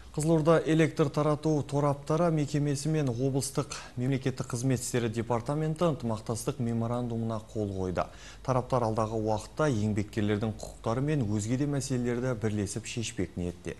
Қызылорда электр тарату тораптары мекемесі мен облыстық мемлекеттік қызмет істері департаменті ынтымақтастық меморандумына қол қойды. Тараптар алдағы уақытта еңбеккерлердің құқықтары мен өзге де мәселелерді бірлесіп шешпек ниетте.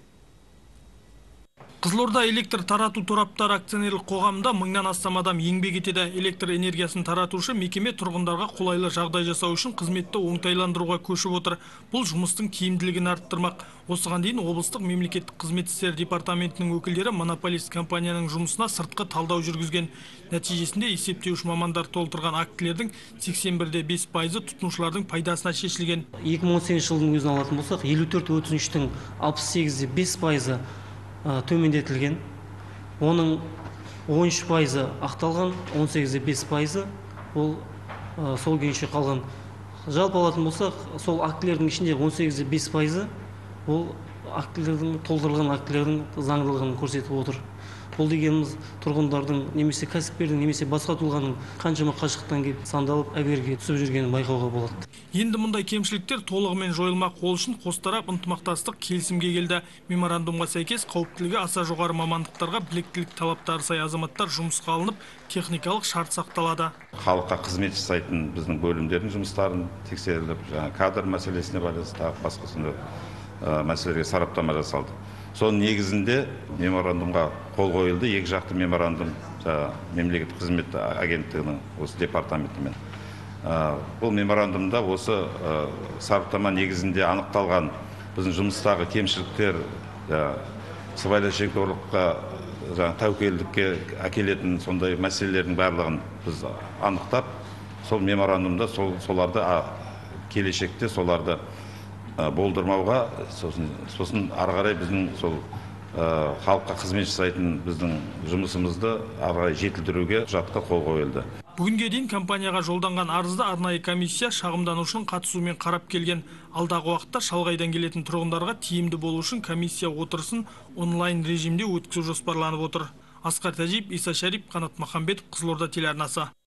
Қызылорда электр тарату тораптары акционерлік қоғамында мыңнан астам адам еңбек етеді. Электр энергиясын таратушы мекеме тұрғындарға қолайлы жағдай жасау үшін қызметті оңтайландыруға көшіп отыр. Бұл жұмыстың тиімділігін арттырмақ. Осыған дейін облыстық мемлекеттік қызмет істері департаментінің өкілдері монополист компанияның жұмысына сыртқы талдау жүргізген. Нәтижесінде есептеуіш мамандар толтырған актілердің 81,5% тұтынушылардың пайдасына шешілген. 2018 жылдың өзін алатын болсақ, 54 өтініштің 68,5% төмендетілген. Оның 13% ақталған, 18,5% ол сол күйінше қалған. Жалпы алатын болсақ, сол актілердің ішінде 18,5% ол актілердің, толтырылған актілердің заңдылығын көрсетіп отыр. Бұл дегеніміз тұрғындардың немесе кәсіпкердің немесе басқа тұлғаның қаншама қашықтан келіп сандалып әберге түсіп жүргенін байқауға болады. Енді мұндай кемшіліктер толығымен жойылмақ. Ол үшін қос тарап ынтымақтастық келісімге келді. Меморандумға сәйкес қауіптілігі аса жоғары мамандықтарға біліктілік талаптары сай азаматтар жұмысқа алынып, техникалық шарт сақталады. Халыққа қызмет жасайтын біздің бөлімдердің жұмыстарын тексеріліп, кадр мәселесіне байланысты басқа сондай мәселелерге сараптама жасалды. Соның негізінде меморандумға қол қойылды. Екі жақты меморандум мемлекеттік қызмет агенттігінің осы департаментімен. Бұл меморандумда осы сараптама негізінде анықталған біздің жұмыстағы кемшіліктер, сыбайлас жемқорлыққа, тәуекелдікке әкелетін сондай мәселелердің барлығын біз анықтап, сол меморандумда соларды келешекте соларды болдырмауға, сосын ары қарай біздің сол халыққа қызмет жасайтын біздің жұмысымызды ары қарай жетілдіруге құжатқа қол қойылды. Бүгінге дейін компанияға жолданған арызды арнайы комиссия шағымданушының қатысуымен қарап келген. Алдағы уақытта шалғайдан келетін тұрғындарға тиімді болу үшін комиссия отырысын онлайн режимде өткізу жоспарланып отыр. Асқар Тәжиев, Иса Шарип, Қанат Махамбетов, Қызылорда телеарнасы.